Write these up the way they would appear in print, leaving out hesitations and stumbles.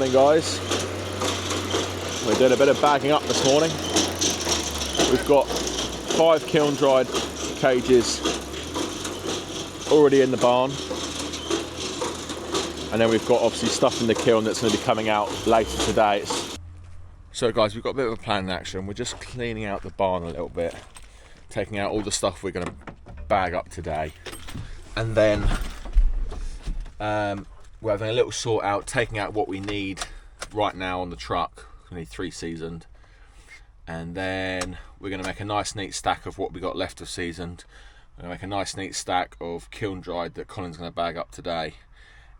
morning, guys. We're doing a bit of bagging up this morning. We've got 5 kiln dried cages already in the barn, and then we've got obviously stuff in the kiln that's going to be coming out later today. So guys, we've got a bit of a plan in action. We're just cleaning out the barn a little bit, taking out all the stuff we're going to bag up today, and then we're having a little sort out, taking out what we need right now on the truck. We need 3 seasoned, and then we're going to make a nice neat stack of what we got left of seasoned. We're going to make a nice neat stack of kiln dried that Colin's going to bag up today,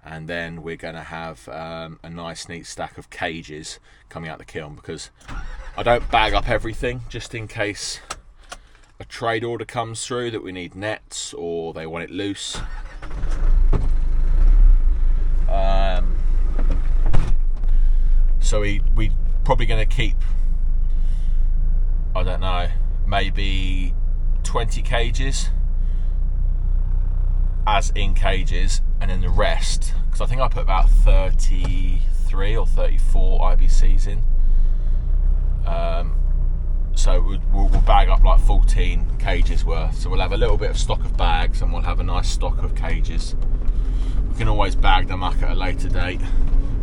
and then we're going to have a nice neat stack of cages coming out the kiln, because I don't bag up everything just in case a trade order comes through that we need nets or they want it loose. So we probably going to keep, I don't know, maybe 20 cages as in cages, and then the rest, because I think I put about 33 or 34 IBCs in, so we'll bag up like 14 cages worth. So we'll have a little bit of stock of bags, and we'll have a nice stock of cages. We can always bag them up at a later date,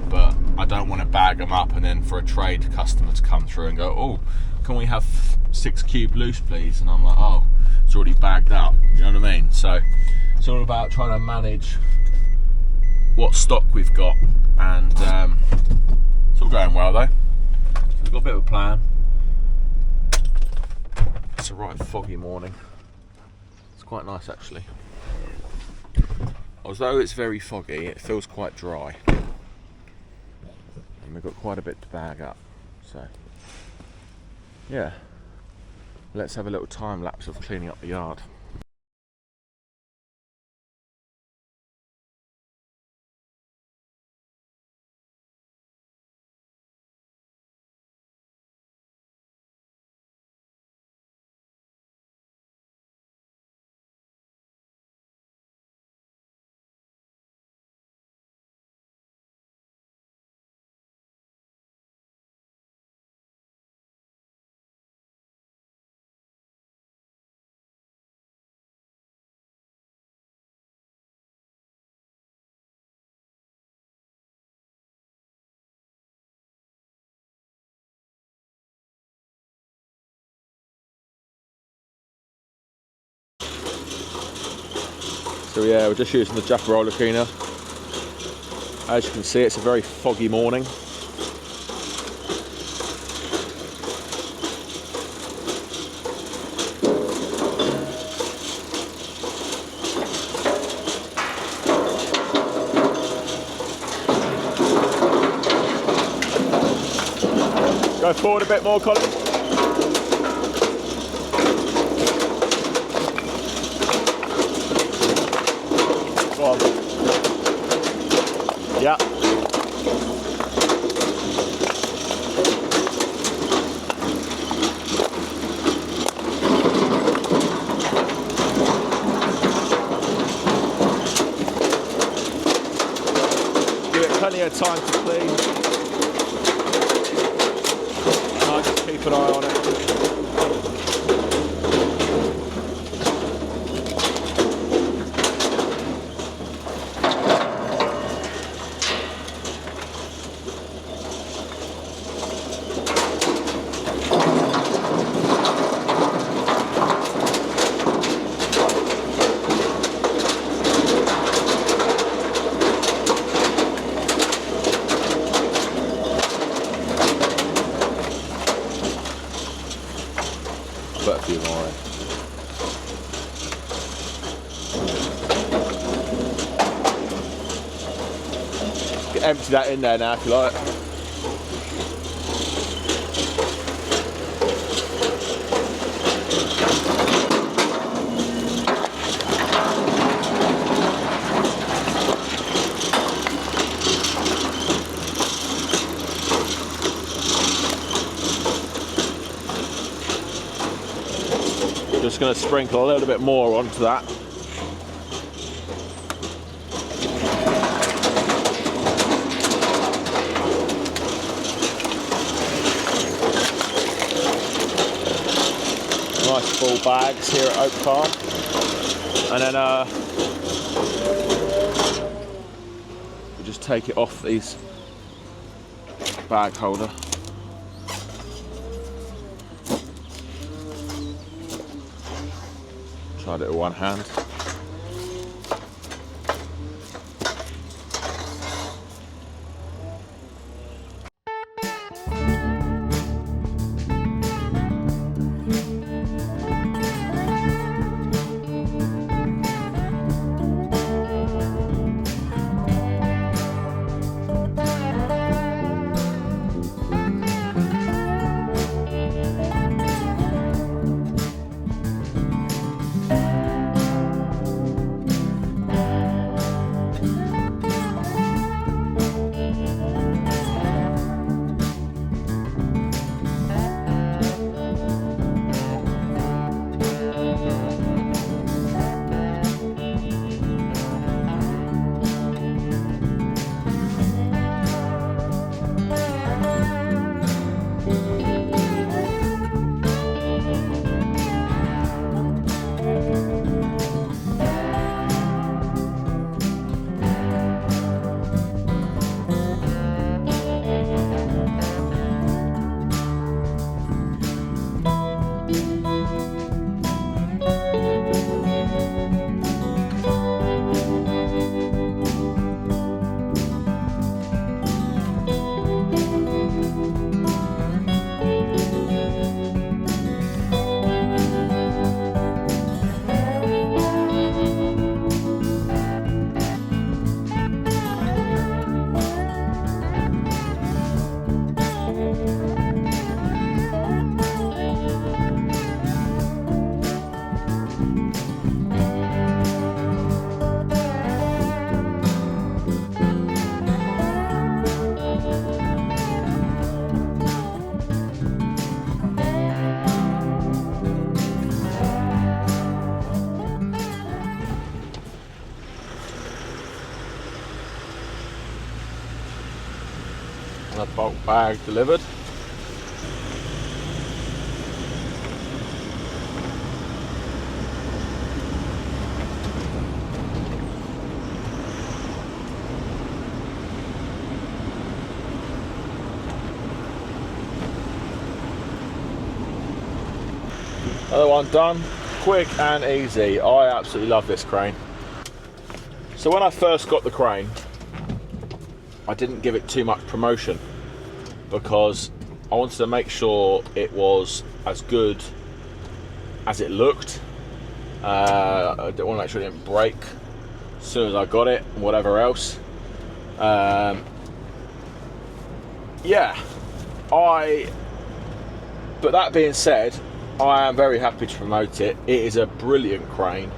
but I don't want to bag them up and then for a trade customer to come through and go, oh, can we have 6 cube loose please? And I'm like, oh, it's already bagged up. You know what I mean? So it's all about trying to manage what stock we've got, and it's all going well though. So we've got a bit of a plan. It's a right foggy morning. It's quite nice actually. Although it's very foggy, it feels quite dry. And we've got quite a bit to bag up. So, yeah. Let's have a little time lapse of cleaning up the yard. So yeah, we're just using the Jaffa roller cleaner. As you can see, it's a very foggy morning. Go forward a bit more, Colin. Go on. Yeah. Give it plenty of time to clean. And I just keep an eye on it. Put a few more in. Empty that in there now if you like. Just going to sprinkle a little bit more onto that. full bags here at Oak Farm, and then we just take it off these bag holder. Tried it with one hand. And a bulk bag delivered. Another one done, quick and easy. I absolutely love this crane. So when I first got the crane, I didn't give it too much promotion because I wanted to make sure it was as good as it looked. I didn't want to make sure it didn't break as soon as I got it and whatever else. Yeah, but that being said, I am very happy to promote it. It is a brilliant crane,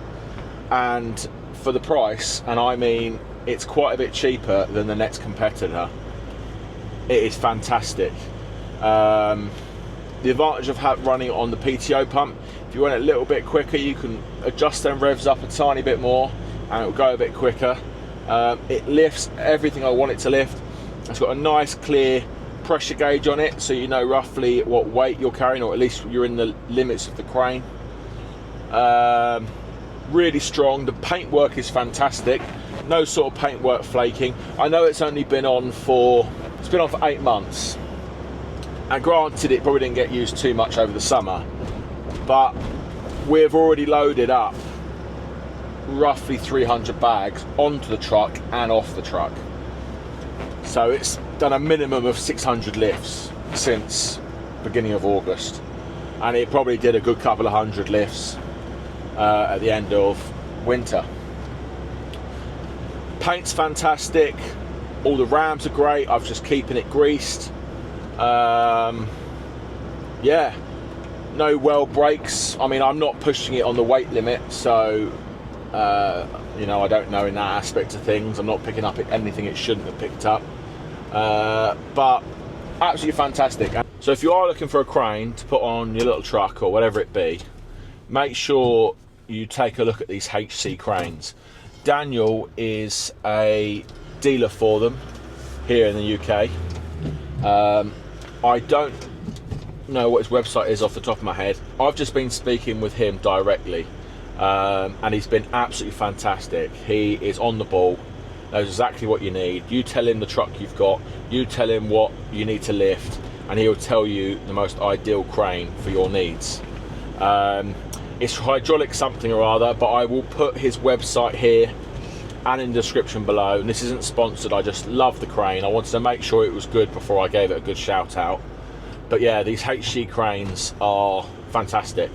and for the price, and I mean it's quite a bit cheaper than the next competitor, it is fantastic. The advantage of running it on the PTO pump, if you want it a little bit quicker, you can adjust them revs up a tiny bit more and it will go a bit quicker. It lifts everything I want it to lift. It's got a nice clear pressure gauge on it, so you know roughly what weight you're carrying, or at least you're in the limits of the crane. Really strong. The paintwork is fantastic. No sort of paintwork flaking. I know it's only been on for 8 months, and granted it probably didn't get used too much over the summer, but we've already loaded up roughly 300 bags onto the truck and off the truck. So it's done a minimum of 600 lifts since beginning of August, and it probably did a good couple of hundred lifts at the end of winter. Paint's fantastic, all the rams are great. I've just keeping it greased. Yeah, no well breaks. I mean, I'm not pushing it on the weight limit, so you know, I don't know in that aspect of things. I'm not picking up anything it shouldn't have picked up, but absolutely fantastic. So if you are looking for a crane to put on your little truck or whatever it be, make sure you take a look at these HC cranes. Daniel is a dealer for them here in the UK. I don't know what his website is off the top of my head. I've just been speaking with him directly, and he's been absolutely fantastic. He is on the ball, knows exactly what you need. You tell him the truck you've got, you tell him what you need to lift, and he'll tell you the most ideal crane for your needs. It's hydraulic something or other, but I will put his website here and in the description below. And this isn't sponsored, I just love the crane. I wanted to make sure it was good before I gave it a good shout out. But yeah, these HC cranes are fantastic.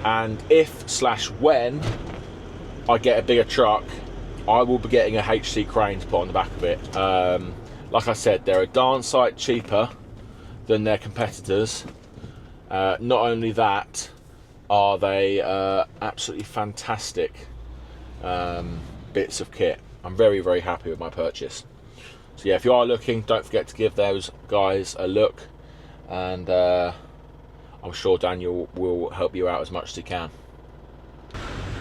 And if/when I get a bigger truck, I will be getting a HC crane to put on the back of it. Like I said, they're a darn sight cheaper than their competitors. Not only that, are they absolutely fantastic bits of kit. I'm very, very happy with my purchase. So yeah, if you are looking, don't forget to give those guys a look, and I'm sure Daniel will help you out as much as he can.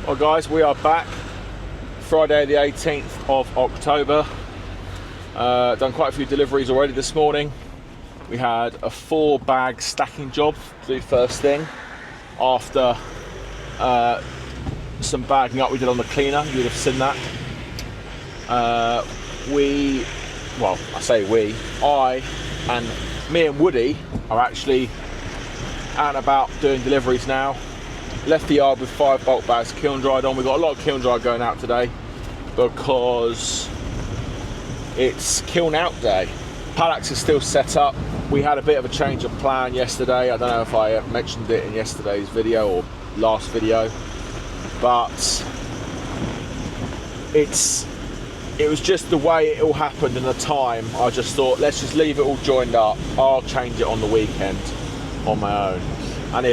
Well guys, we are back. Friday the 18th of October. Done quite a few deliveries already this morning. We had a 4-bag stacking job to do first thing after some bagging up we did on the cleaner. You would have seen that. I and me and Woody are actually out and about doing deliveries now. Left the yard with 5 bulk bags kiln dried on. We've got a lot of kiln dry going out today because it's kiln out day. Palax is still set up. We had a bit of a change of plan yesterday. I don't know if I mentioned it in yesterday's video or last video, but it was just the way it all happened and the time. I just thought, let's just leave it all joined up. I'll change it on the weekend on my own. And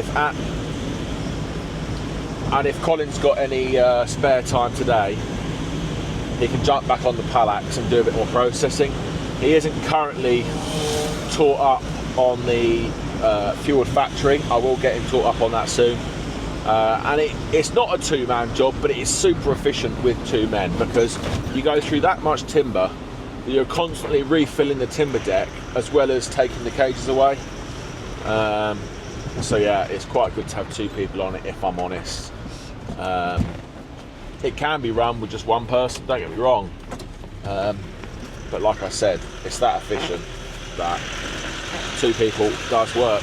if Colin's got any spare time today, he can jump back on the Palax and do a bit more processing. He isn't currently taught up on the Firewood factory. I will get him taught up on that soon. And it's not a 2-man job, but it is super efficient with 2 men, because you go through that much timber that you're constantly refilling the timber deck as well as taking the cages away. So yeah, it's quite good to have 2 people on it, if I'm honest. It can be run with just 1 person, don't get me wrong, but like I said, it's that efficient that 2 people does work.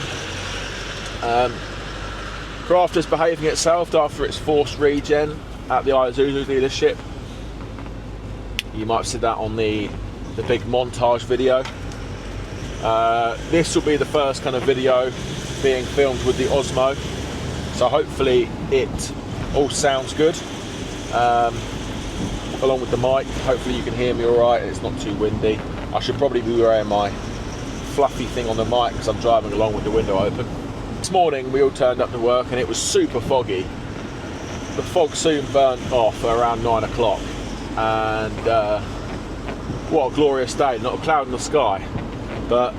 Craft is behaving itself after its forced regen at the Isuzu dealership. You might have seen that on the big montage video. This will be the first kind of video being filmed with the Osmo, so hopefully it all sounds good. Along with the mic, hopefully you can hear me alright and it's not too windy. I should probably be wearing my fluffy thing on the mic because I'm driving along with the window open. This morning we all turned up to work and it was super foggy. The fog soon burnt off around 9 o'clock, and what a glorious day. Not a cloud in the sky, but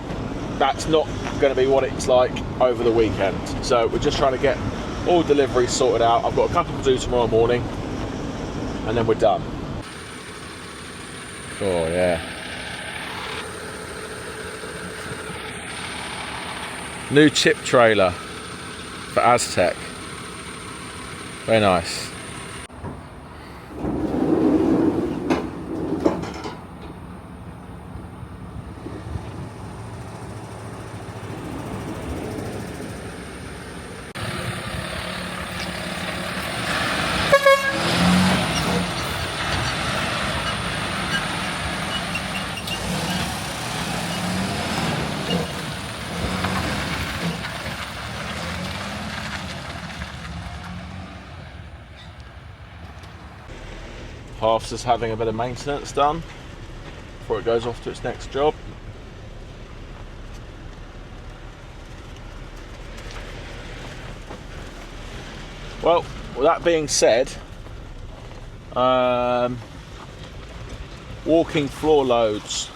that's not going to be what it's like over the weekend. So we're just trying to get all deliveries sorted out. I've got a couple to do tomorrow morning and then we're done. Oh yeah. New chip trailer for Aztec. Very nice. Half's just having a bit of maintenance done before it goes off to its next job. Well, with that being said, walking floor loads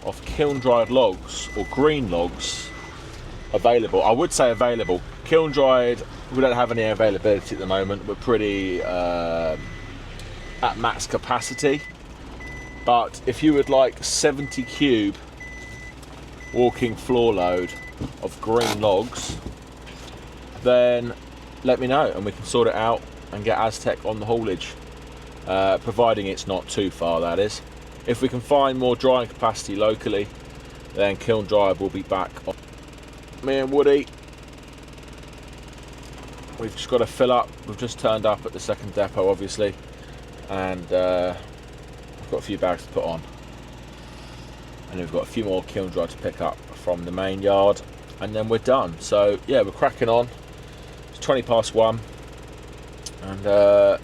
of kiln dried logs or green logs available. I would say available. Kiln dried, we don't have any availability at the moment. We're pretty at max capacity, but if you would like 70 cube walking floor load of green logs, then let me know and we can sort it out and get Aztec on the haulage, providing it's not too far, that is. If we can find more drying capacity locally, then Kiln Drive will be back on. Me and Woody, we've just got to fill up. We've just turned up at the second depot, obviously, and I've got a few bags to put on, and we've got a few more Kiln Dry to pick up from the main yard, and then we're done. So yeah, we're cracking on. It's 20 past 1, and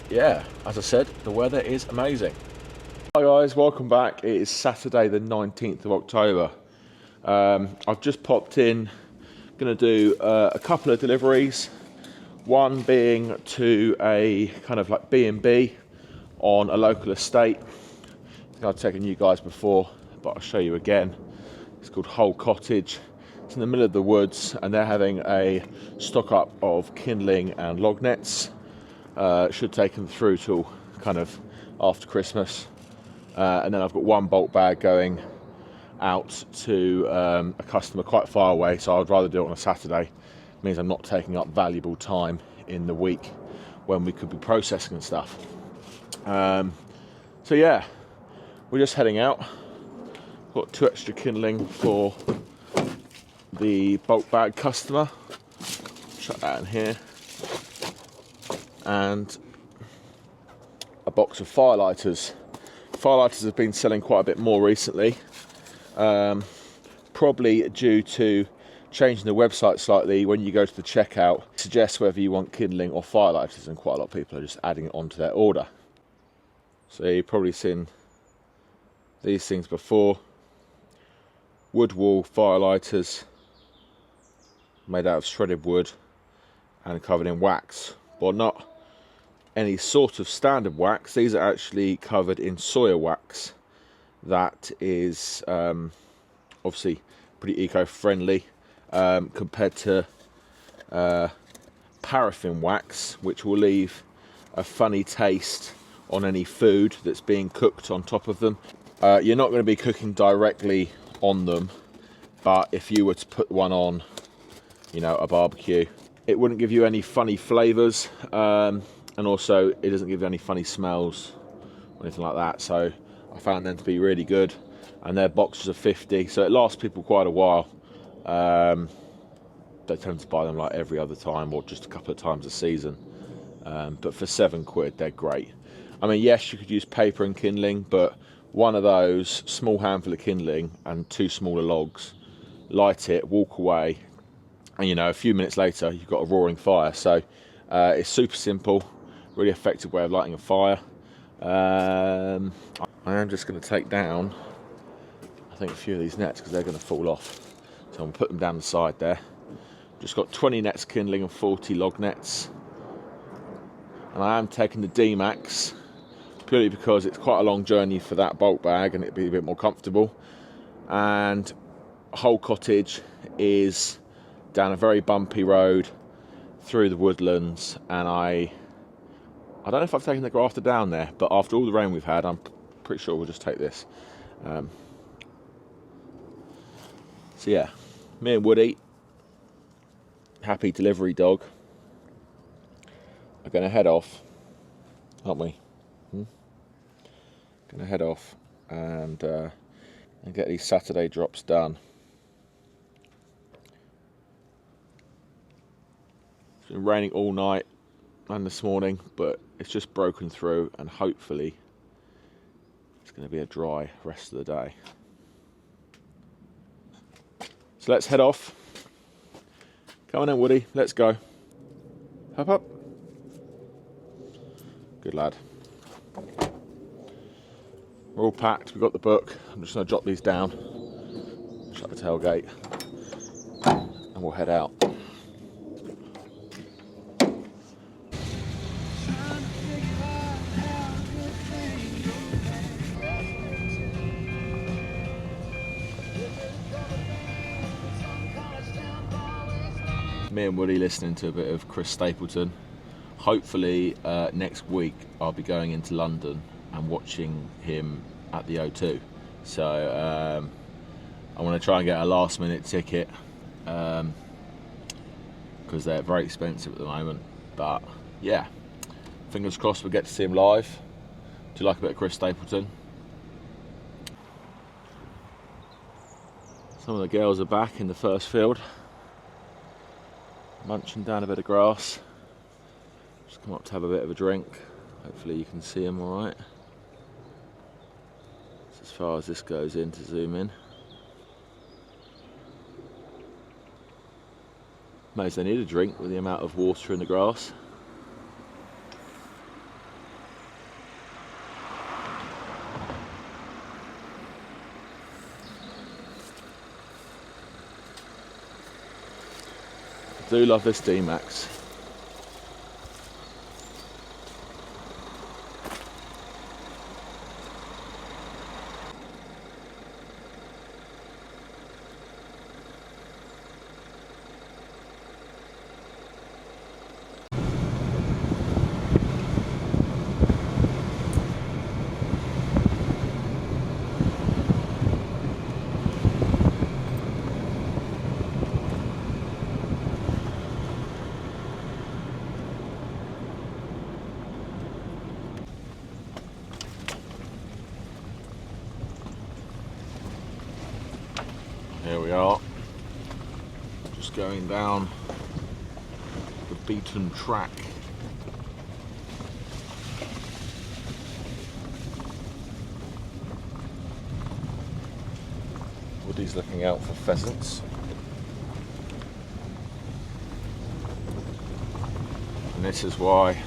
yeah, as I said, the weather is amazing. Hi guys, welcome back. It is Saturday the 19th of October. I've just popped in, going to do a couple of deliveries, one being to a kind of like B&B on a local estate. I think I've taken you guys before, but I'll show you again. It's called Cottage. It's in the middle of the woods, and they're having a stock up of kindling and log nets. Should take them through till kind of after Christmas. And then I've got one bulk bag going out to a customer quite far away, so I'd rather do it on a Saturday. It means I'm not taking up valuable time in the week when we could be processing and stuff. So yeah, we're just heading out. Got 2 extra kindling for the bulk bag customer. Chuck that in here. And a box of firelighters. Firelighters have been selling quite a bit more recently, probably due to changing the website slightly. When you go to the checkout, it suggests whether you want kindling or firelighters, and quite a lot of people are just adding it onto their order. So you've probably seen these things before. Wood wall firelighters made out of shredded wood and covered in wax, but not any sort of standard wax. These are actually covered in soya wax that is obviously pretty eco-friendly compared to paraffin wax, which will leave a funny taste on any food that's being cooked on top of them. You're not going to be cooking directly on them, but if you were to put one on, you know, a barbecue, it wouldn't give you any funny flavors, and also it doesn't give you any funny smells or anything like that. So I found them to be really good, and their boxes are 50, so it lasts people quite a while. They tend to buy them like every other time or just a couple of times a season, but for £7 they're great. I mean, yes, you could use paper and kindling, but one of those, small handful of kindling and 2 smaller logs, light it, walk away, and you know, a few minutes later you've got a roaring fire. So it's super simple, really effective way of lighting a fire. I am just going to take down, I think, a few of these nets because they're going to fall off. So I'm going to put them down the side there. Just got 20 nets kindling and 40 log nets. And I am taking the D-Max purely because it's quite a long journey for that bulk bag and it'd be a bit more comfortable. And Whole Cottage is down a very bumpy road through the woodlands, and I don't know if I've taken the grafter down there, but after all the rain we've had, I'm pretty sure we'll just take this. So yeah, me and Woody, happy delivery dog, are going to head off, aren't we? Going to head off and get these Saturday drops done. It's been raining all night and this morning, but it's just broken through, and hopefully it's going to be a dry rest of the day. So let's head off. Come on in, Woody, let's go. Hop up. Good lad. We're all packed, we've got the book. I'm just going to jot these down, shut the tailgate, and we'll head out. Me and Woody listening to a bit of Chris Stapleton. Hopefully next week I'll be going into London and watching him at the O2. So I want to try and get a last minute ticket because they're very expensive at the moment. But yeah, fingers crossed we get to see him live. Do you like a bit of Chris Stapleton? Some of the girls are back in the first field, munching down a bit of grass. Just come up to have a bit of a drink. Hopefully you can see them all right. That's as far as this goes in to zoom in. Most they need a drink with the amount of water in the grass. I do love this D-Max. Here we are, just going down the beaten track. Woody's looking out for pheasants. And this is why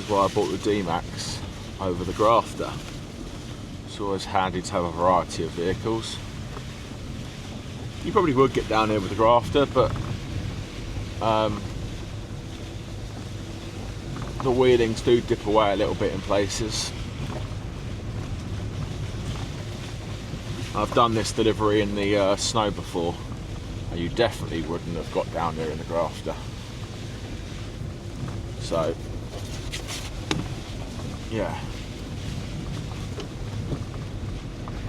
I bought the D-Max over the Grafter. It's always handy to have a variety of vehicles. You probably would get down here with the Grafter, but the wheelings do dip away a little bit in places. I've done this delivery in the snow before, and you definitely wouldn't have got down there in the Grafter. So, yeah.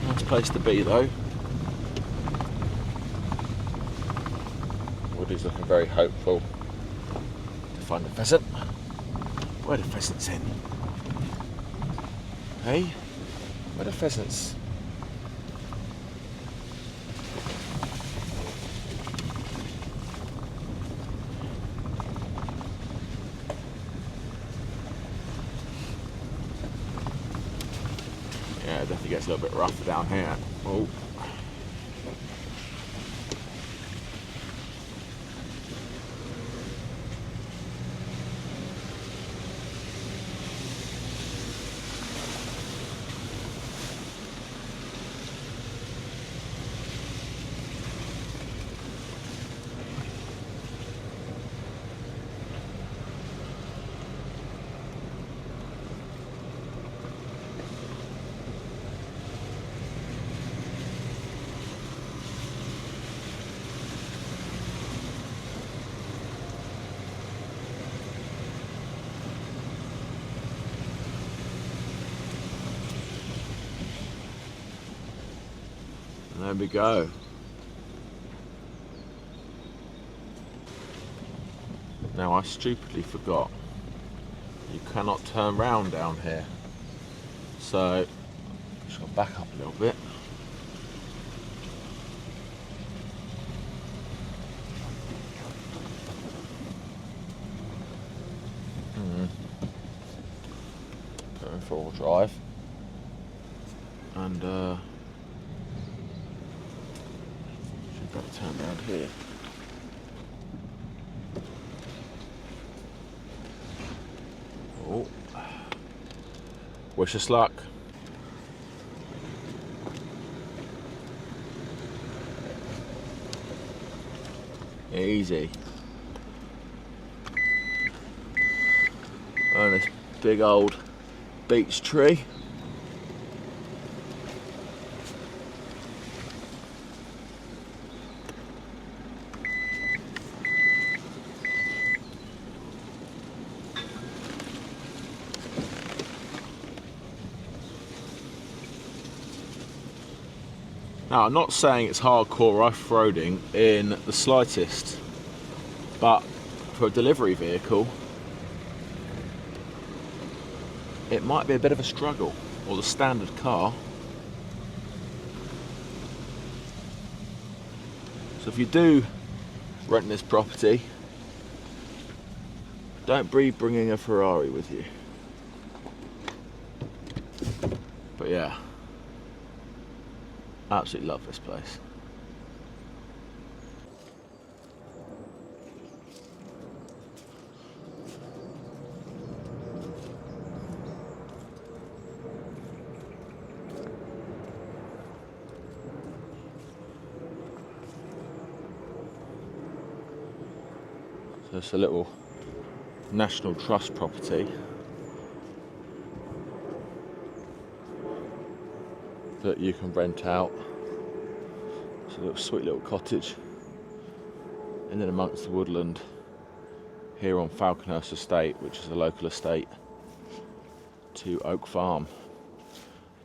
Nice place to be though. Woody's looking very hopeful to find a pheasant. Where are the pheasants in? Hey? Where are the pheasants? Yeah, it definitely gets a little bit rougher down here. Oh. There we go. Now I stupidly forgot you cannot turn round down here, so just got to back up a little bit. Put in 4-wheel drive and better turn around here. Oh, wish us luck. Easy. Oh, this big old beech tree. Now, I'm not saying it's hardcore off-roading in the slightest, but for a delivery vehicle, it might be a bit of a struggle, or the standard car. So if you do rent this property, don't be bringing a Ferrari with you. But yeah, absolutely love this place. So it's a little National Trust property that you can rent out. It's a little sweet little cottage in and amongst the woodland here on Falconhurst Estate, which is a local estate to Oak Farm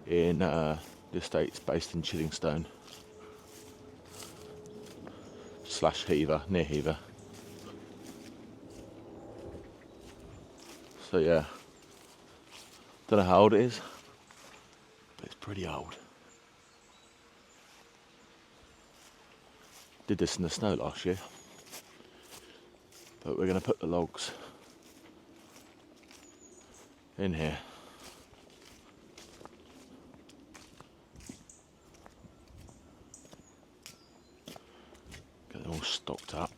in the estate's based in Chiddingstone / Hever, near Hever. So yeah, don't know how old it is, but it's pretty old. Did this in the snow last year, but we're going to put the logs in here. Get them all stocked up.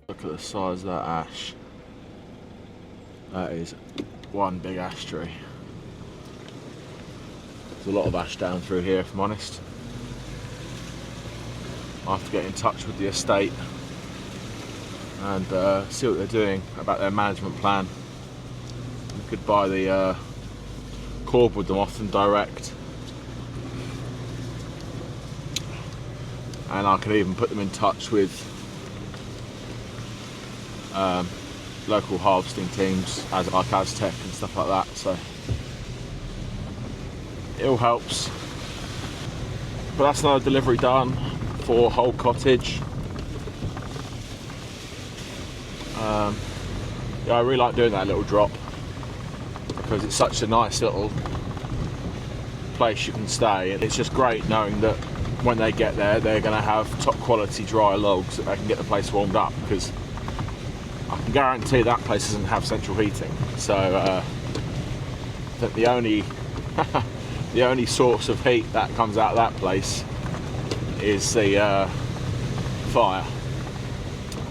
Look at the size of that ash. That is one big ash tree. There's a lot of ash down through here, if I'm honest. I have to get in touch with the estate and see what they're doing about their management plan. We could buy the cord with them off them direct, and I could even put them in touch with local harvesting teams like Aztec and stuff like that, so it all helps. But that's another delivery done for Whole Cottage. Yeah, I really like doing that little drop because it's such a nice little place you can stay, and it's just great knowing that when they get there they're going to have top quality dry logs that they can get the place warmed up, because I can guarantee that place doesn't have central heating. So I think the only the only source of heat that comes out of that place is the fire.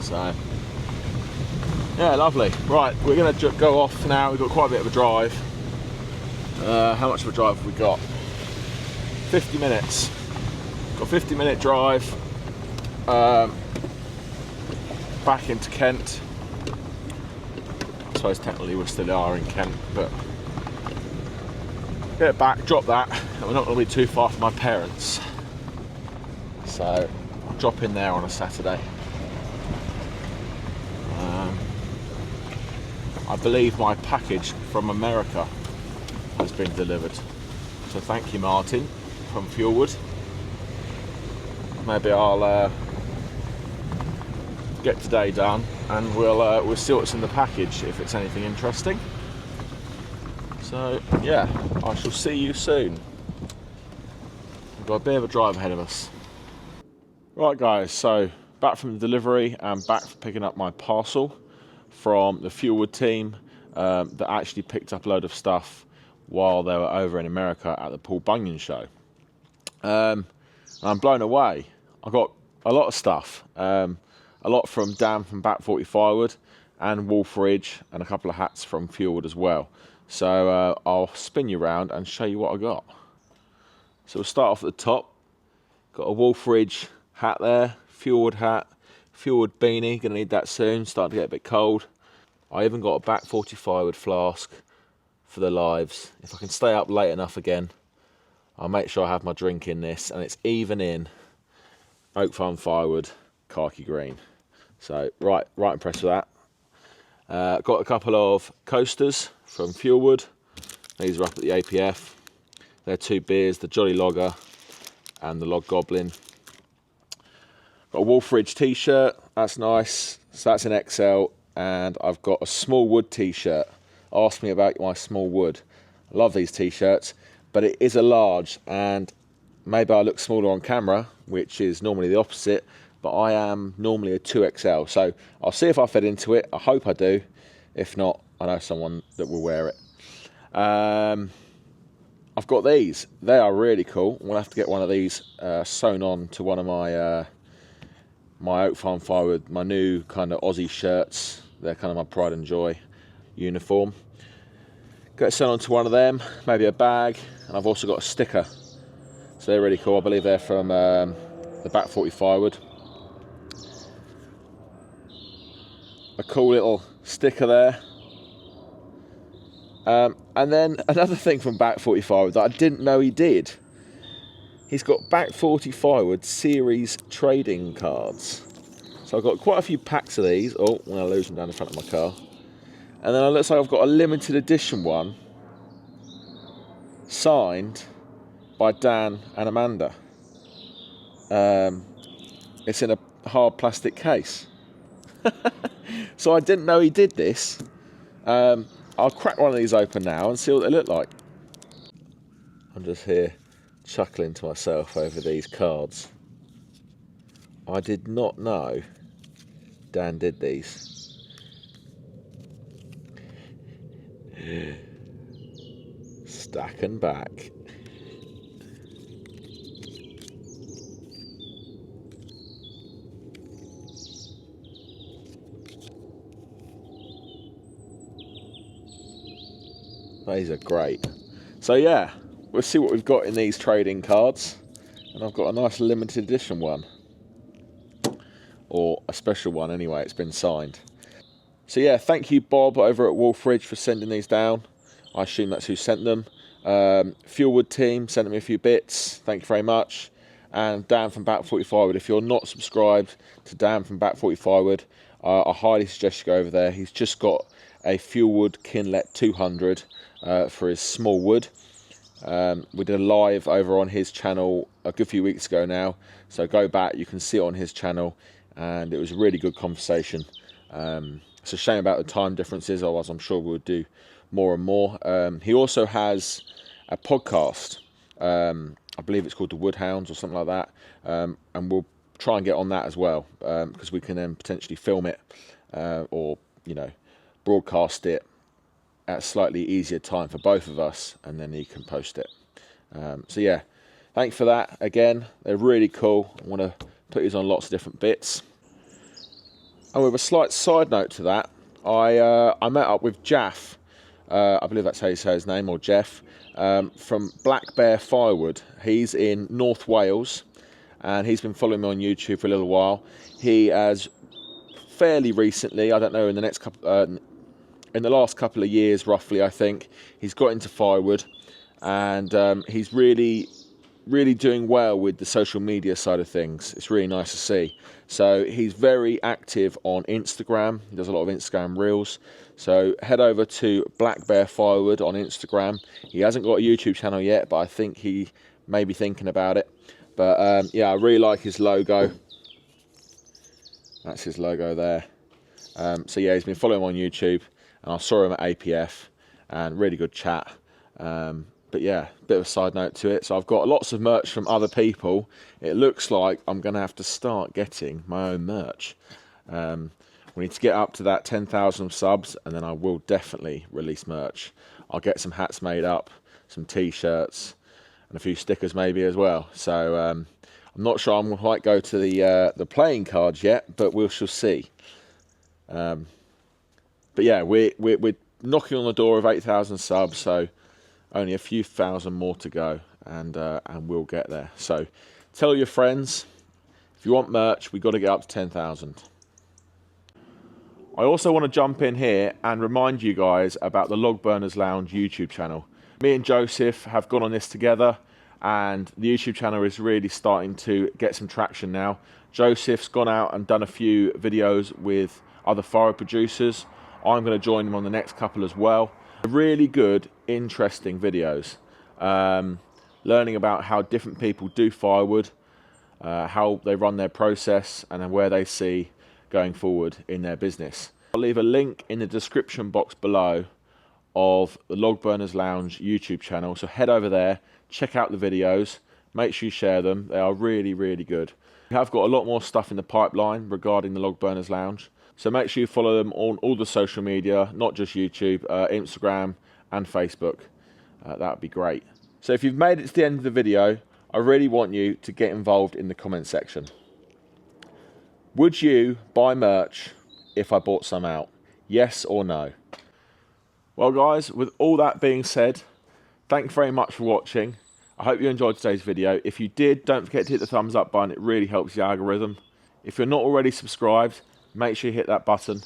So yeah, lovely. Right, we're going to go off now. We've got quite a bit of a drive. How much of a drive have we got? 50 minutes. Got a 50-minute drive back into Kent. I suppose technically we still are in Kent, but get back, drop that, and we're not going to be too far from my parents. So I'll drop in there on a Saturday. I believe my package from America has been delivered. So thank you, Martin from Firewood. Maybe I'll get today done, and we'll see what's in the package if it's anything interesting. So yeah, I shall see you soon. We've got a bit of a drive ahead of us. Right guys, so back from the delivery and back for picking up my parcel from the Firewood team that actually picked up a load of stuff while they were over in America at the Paul Bunyan show. I'm blown away. I got a lot of stuff, a lot from Dan from Back 40 Firewood and Wolf Ridge, and a couple of hats from Firewood as well. So I'll spin you around and show you what I got. So we'll start off at the top. Got a Wolfridge hat there, Firewood hat, Firewood beanie, gonna need that soon, starting to get a bit cold. I even got a back 40 Firewood flask for the lives. If I can stay up late enough again, I'll make sure I have my drink in this, and it's even in Oak Farm Firewood khaki green. So right impressed with that. Got a couple of coasters from Firewood. These are up at the APF. They're 2 beers, the Jolly Logger and the Log Goblin. Got a Wolfridge t-shirt, that's nice. So that's an XL, and I've got a small wood t-shirt. Ask me about my small wood. I love these t-shirts, but it is a large, and maybe I look smaller on camera, which is normally the opposite, but I am normally a 2XL. So I'll see if I fit into it. I hope I do. If not, I know someone that will wear it. I've got these. They are really cool. We'll have to get one of these sewn on to one of my my Oak Farm Firewood, my new kind of Aussie shirts. They're kind of my pride and joy uniform. Get it sewn onto one of them, maybe a bag, and I've also got a sticker. So they're really cool. I believe they're from the back 40 Firewood. A cool little sticker there. And then another thing from back 40 Firewood that I didn't know he did. He's got back 40 Firewood series trading cards. So I've got quite a few packs of these. Oh, when I lose them down the front of my car. And then it looks like I've got a limited edition one signed by Dan and Amanda. It's in a hard plastic case. So I didn't know he did this. I'll crack one of these open now and see what they look like. I'm just here chuckling to myself over these cards. I did not know Dan did these. Stack and back. These are great. So yeah, we'll see what we've got in these trading cards. And I've got a nice limited edition one. Or a special one anyway, it's been signed. So yeah, thank you Bob over at Wolfridge for sending these down. I assume that's who sent them. Firewood team sent me a few bits, thank you very much. And Dan from Back 40 Firewood, if you're not subscribed to Dan from Back 40 Firewood, I highly suggest you go over there. He's just got a Firewood Kinlet 200 for his small wood. We did a live over on his channel a good few weeks ago now, so go back, you can see it on his channel, and it was a really good conversation. It's a shame about the time differences, otherwise I'm sure we'll do more and more. He also has a podcast, I believe it's called The Woodhounds or something like that, and we'll try and get on that as well, because we can then potentially film it or broadcast it at a slightly easier time for both of us, and then he can post it. So yeah, thanks for that again. They're really cool. I want to put these on lots of different bits. And with a slight side note to that, I met up with Jaff, I believe that's how you say his name, or Jeff, from Black Bear Firewood. He's in North Wales, and he's been following me on YouTube for a little while. He has fairly recently, I don't know, in the last couple of years roughly, I think, he's got into firewood, and he's really doing well with the social media side of things. It's really nice to see. So he's very active on Instagram. He does a lot of Instagram reels. So head over to Black Bear Firewood on Instagram. He hasn't got a YouTube channel yet, but I think he may be thinking about it. But yeah, I really like his logo. That's his logo there. So yeah, he's been following him on YouTube, and I saw him at APF, and really good chat. But yeah, bit of a side note to it. So I've got lots of merch from other people. It looks like I'm going to have to start getting my own merch. We need to get up to that 10,000 subs, and then I will definitely release merch. I'll get some hats made up, some t-shirts, and a few stickers maybe as well. So I'm not sure I'm going to quite go to the playing cards yet, but we shall see. But yeah, we're knocking on the door of 8,000 subs, so only a few thousand more to go, and we'll get there. So tell your friends, if you want merch, we've got to get up to 10,000. I also want to jump in here and remind you guys about the Log Burners Lounge YouTube channel. Me and Joseph have gone on this together, and the YouTube channel is really starting to get some traction now. Joseph's gone out and done a few videos with other firewood producers. I'm going to join them on the next couple as well. Really good, interesting videos. Learning about how different people do firewood, how they run their process, and then where they see going forward in their business. I'll leave a link in the description box below of the Log Burners Lounge YouTube channel, so head over there, check out the videos, make sure you share them. They are really, really good. We have got a lot more stuff in the pipeline regarding the Log Burners Lounge, so make sure you follow them on all the social media, not just YouTube, Instagram and Facebook. That would be great. So if you've made it to the end of the video, I really want you to get involved in the comment section. Would you buy merch if I bought some out? Yes or no? Well guys, with all that being said, thanks very much for watching. I hope you enjoyed today's video. If you did, don't forget to hit the thumbs up button. It really helps the algorithm. If you're not already subscribed, make sure you hit that button.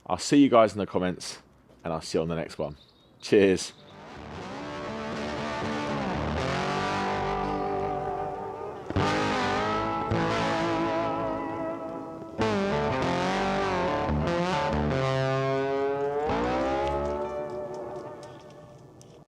I'll see you guys in the comments, and I'll see you on the next one. Cheers.